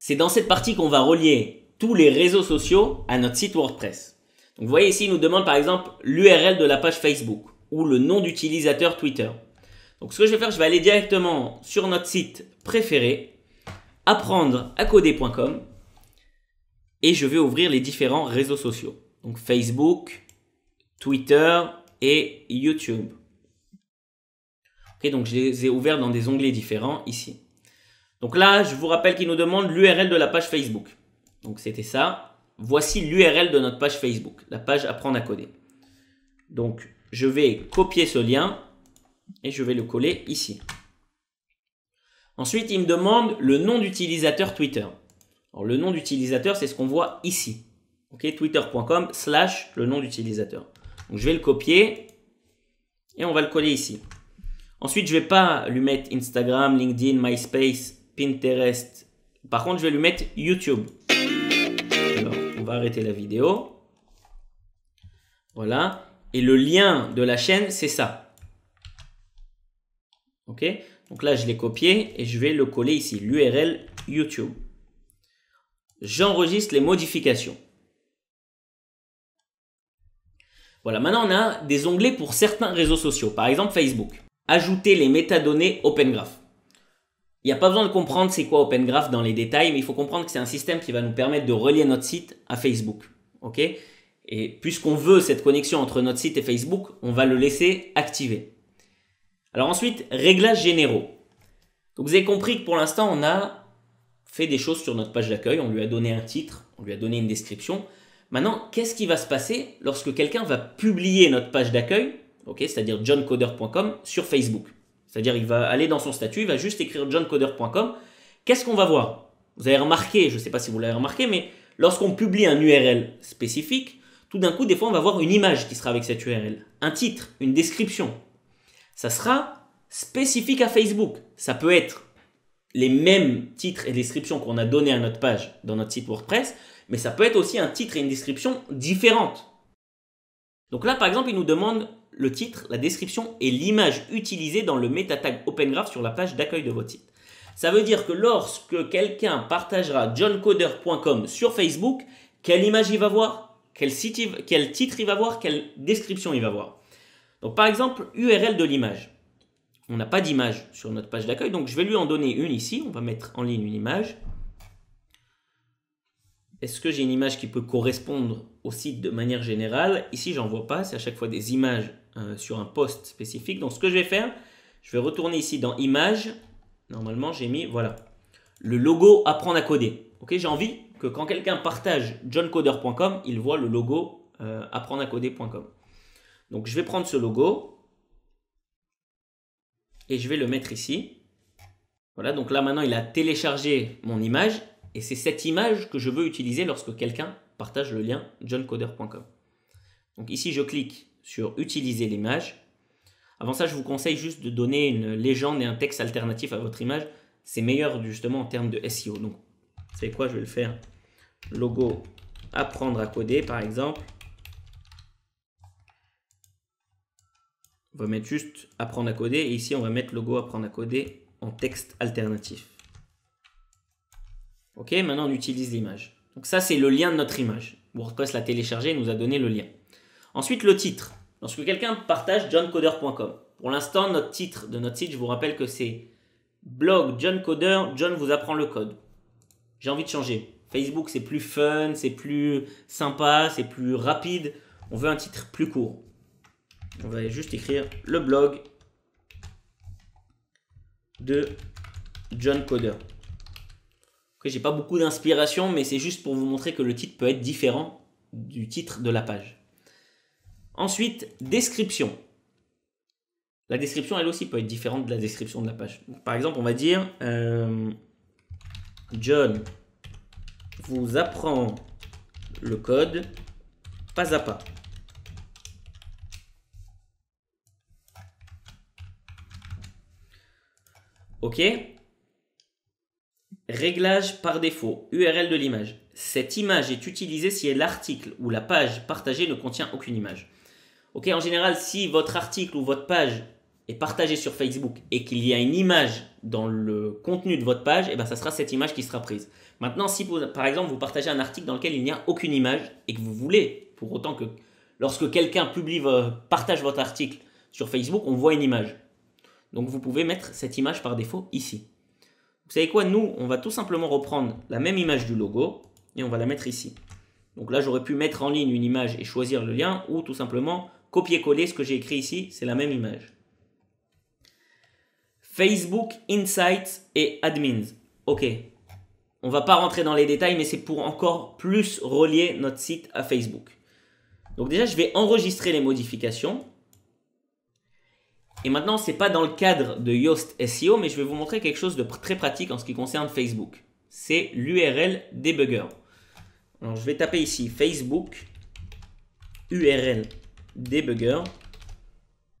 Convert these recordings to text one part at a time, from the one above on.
C'est dans cette partie qu'on va relier tous les réseaux sociaux à notre site WordPress. Donc vous voyez ici, il nous demande par exemple l'URL de la page Facebook ou le nom d'utilisateur Twitter. Donc ce que je vais faire, je vais aller directement sur notre site préféré, apprendracoder.com, et je vais ouvrir les différents réseaux sociaux. Donc Facebook, Twitter et YouTube. Ok, donc je les ai ouverts dans des onglets différents ici. Donc là, je vous rappelle qu'il nous demande l'URL de la page Facebook. Donc c'était ça. Voici l'URL de notre page Facebook, la page Apprendre à coder. Donc je vais copier ce lien et je vais le coller ici. Ensuite, il me demande le nom d'utilisateur Twitter. Alors le nom d'utilisateur, c'est ce qu'on voit ici. Ok, twitter.com / le nom d'utilisateur. Donc je vais le copier et on va le coller ici. Ensuite, je ne vais pas lui mettre Instagram, LinkedIn, MySpace, Pinterest. Par contre, je vais lui mettre YouTube. Alors, on va arrêter la vidéo. Voilà. Et le lien de la chaîne, c'est ça. Ok. Donc là, je l'ai copié et je vais le coller ici. L'URL YouTube. J'enregistre les modifications. Voilà. Maintenant, on a des onglets pour certains réseaux sociaux. Par exemple, Facebook. Ajouter les métadonnées Open Graph. Il n'y a pas besoin de comprendre c'est quoi Open Graph dans les détails, mais il faut comprendre que c'est un système qui va nous permettre de relier notre site à Facebook. Ok? Et puisqu'on veut cette connexion entre notre site et Facebook, on va le laisser activer. Alors ensuite, réglages généraux. Donc vous avez compris que pour l'instant, on a fait des choses sur notre page d'accueil. On lui a donné un titre, on lui a donné une description. Maintenant, qu'est-ce qui va se passer lorsque quelqu'un va publier notre page d'accueil, okay, c'est-à-dire johncoder.com, sur Facebook? C'est-à-dire il va aller dans son statut, il va juste écrire johncoder.com. Qu'est-ce qu'on va voir? Vous avez remarqué, je ne sais pas si vous l'avez remarqué, mais lorsqu'on publie un URL spécifique, tout d'un coup, des fois, on va voir une image qui sera avec cette URL, un titre, une description. Ça sera spécifique à Facebook. Ça peut être les mêmes titres et descriptions qu'on a donnés à notre page dans notre site WordPress, mais ça peut être aussi un titre et une description différentes. Donc là, par exemple, il nous demande le titre, la description et l'image utilisée dans le meta tag Open Graph sur la page d'accueil de votre site. Ça veut dire que lorsque quelqu'un partagera johncoder.com sur Facebook, quelle image il va voir, quel titre il va voir, quelle description il va voir. Donc par exemple, URL de l'image. On n'a pas d'image sur notre page d'accueil, donc je vais lui en donner une ici. On va mettre en ligne une image. Est-ce que j'ai une image qui peut correspondre au site de manière générale? Ici, j'en vois pas. C'est à chaque fois des images sur un post spécifique. Donc, ce que je vais faire, je vais retourner ici dans Images. Normalement, j'ai mis, voilà, le logo Apprendre à coder. Ok, j'ai envie que quand quelqu'un partage johncoder.com, il voit le logo apprendracoder.com. Donc, je vais prendre ce logo et je vais le mettre ici. Voilà, donc là, maintenant, il a téléchargé mon image. Et c'est cette image que je veux utiliser lorsque quelqu'un partage le lien johncoder.com. Donc ici, je clique sur utiliser l'image. Avant ça, je vous conseille juste de donner une légende et un texte alternatif à votre image. C'est meilleur justement en termes de SEO. Donc, vous savez quoi, je vais le faire. Logo apprendre à coder par exemple. On va mettre juste apprendre à coder. Et ici, on va mettre logo apprendre à coder en texte alternatif. Ok, maintenant on utilise l'image. Donc ça, c'est le lien de notre image. WordPress l'a téléchargé et nous a donné le lien. Ensuite, le titre. Lorsque quelqu'un partage johncoder.com. Pour l'instant, notre titre de notre site, je vous rappelle que c'est blog John Coder, John vous apprend le code. J'ai envie de changer. Facebook, c'est plus fun, c'est plus sympa, c'est plus rapide. On veut un titre plus court. On va juste écrire le blog de John Coder. J'ai pas beaucoup d'inspiration, mais c'est juste pour vous montrer que le titre peut être différent du titre de la page. Ensuite, description. La description, elle aussi, peut être différente de la description de la page. Donc, par exemple, on va dire John vous apprend le code pas à pas. Ok. Réglage par défaut, URL de l'image. Cette image est utilisée si l'article ou la page partagée ne contient aucune image. Ok, en général, si votre article ou votre page est partagé sur Facebook et qu'il y a une image dans le contenu de votre page, et ben ça sera cette image qui sera prise. Maintenant, si par exemple vous partagez un article dans lequel il n'y a aucune image et que vous voulez, pour autant que lorsque quelqu'un partage votre article sur Facebook, on voit une image. Donc vous pouvez mettre cette image par défaut ici. Vous savez quoi? Nous, on va tout simplement reprendre la même image du logo et on va la mettre ici. Donc là, j'aurais pu mettre en ligne une image et choisir le lien ou tout simplement copier-coller ce que j'ai écrit ici, c'est la même image. Facebook Insights et Admins. Ok, on va pas rentrer dans les détails, mais c'est pour encore plus relier notre site à Facebook. Donc déjà, je vais enregistrer les modifications. Et maintenant, ce n'est pas dans le cadre de Yoast SEO, mais je vais vous montrer quelque chose de très pratique en ce qui concerne Facebook. C'est l'URL debugger. Alors, je vais taper ici Facebook URL debugger.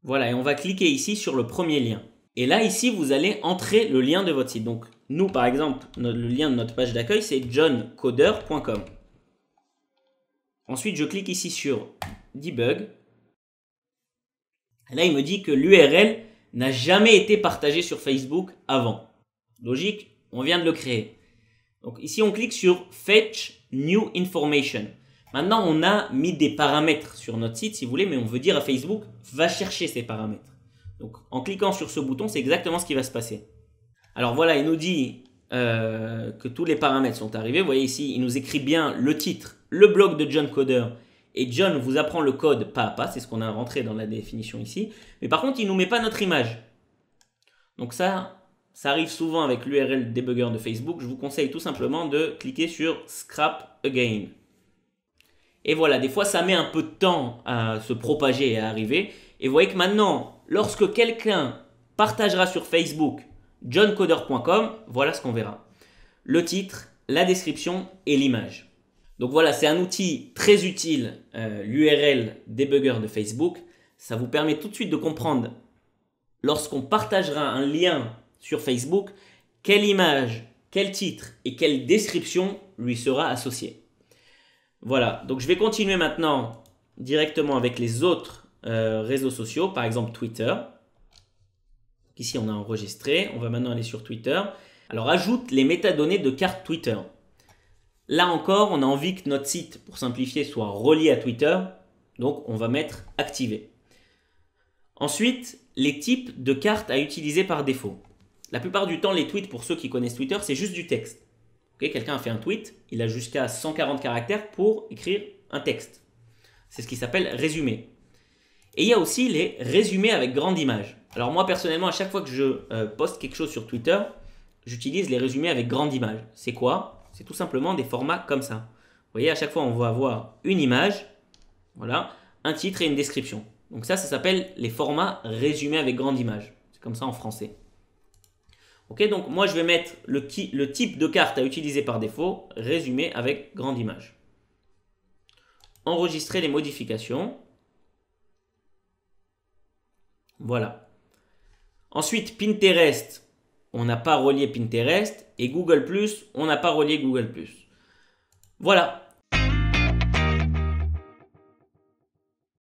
Voilà, et on va cliquer ici sur le premier lien. Et là, ici, vous allez entrer le lien de votre site. Donc, nous, par exemple, le lien de notre page d'accueil, c'est johncoder.com. Ensuite, je clique ici sur Debug. Là, il me dit que l'URL n'a jamais été partagée sur Facebook avant. Logique, on vient de le créer. Donc ici, on clique sur Fetch New Information. Maintenant, on a mis des paramètres sur notre site, si vous voulez, mais on veut dire à Facebook, va chercher ces paramètres. Donc, en cliquant sur ce bouton, c'est exactement ce qui va se passer. Alors voilà, il nous dit que tous les paramètres sont arrivés. Vous voyez ici, il nous écrit bien le titre, le blog de John Coder. Et John vous apprend le code pas à pas, c'est ce qu'on a rentré dans la définition ici. Mais par contre, il ne nous met pas notre image. Donc ça arrive souvent avec l'URL debugger de Facebook. Je vous conseille tout simplement de cliquer sur Scrap Again. Et voilà, des fois, ça met un peu de temps à se propager et à arriver. Et vous voyez que maintenant, lorsque quelqu'un partagera sur Facebook johncoder.com, voilà ce qu'on verra. Le titre, la description et l'image. Donc voilà, c'est un outil très utile, l'URL debugger de Facebook. Ça vous permet tout de suite de comprendre, lorsqu'on partagera un lien sur Facebook, quelle image, quel titre et quelle description lui sera associée. Voilà, donc je vais continuer maintenant directement avec les autres réseaux sociaux, par exemple Twitter. Ici, on a enregistré. On va maintenant aller sur Twitter. Alors, ajoute les métadonnées de carte Twitter. Là encore, on a envie que notre site, pour simplifier, soit relié à Twitter. Donc, on va mettre activé. Ensuite, les types de cartes à utiliser par défaut. La plupart du temps, les tweets, pour ceux qui connaissent Twitter, c'est juste du texte. Okay, quelqu'un a fait un tweet, il a jusqu'à 140 caractères pour écrire un texte. C'est ce qui s'appelle résumé. Et il y a aussi les résumés avec grande image. Alors moi, personnellement, à chaque fois que je poste quelque chose sur Twitter, j'utilise les résumés avec grande image. C'est quoi? C'est tout simplement des formats comme ça. Vous voyez, à chaque fois, on va avoir une image, voilà, un titre et une description. Donc ça s'appelle les formats résumés avec grande image. C'est comme ça en français. Ok, donc moi, je vais mettre le type de carte à utiliser par défaut, résumé avec grande image. Enregistrer les modifications. Voilà. Ensuite, Pinterest, on n'a pas relié Pinterest. Et Google+, on n'a pas relié Google+. Voilà.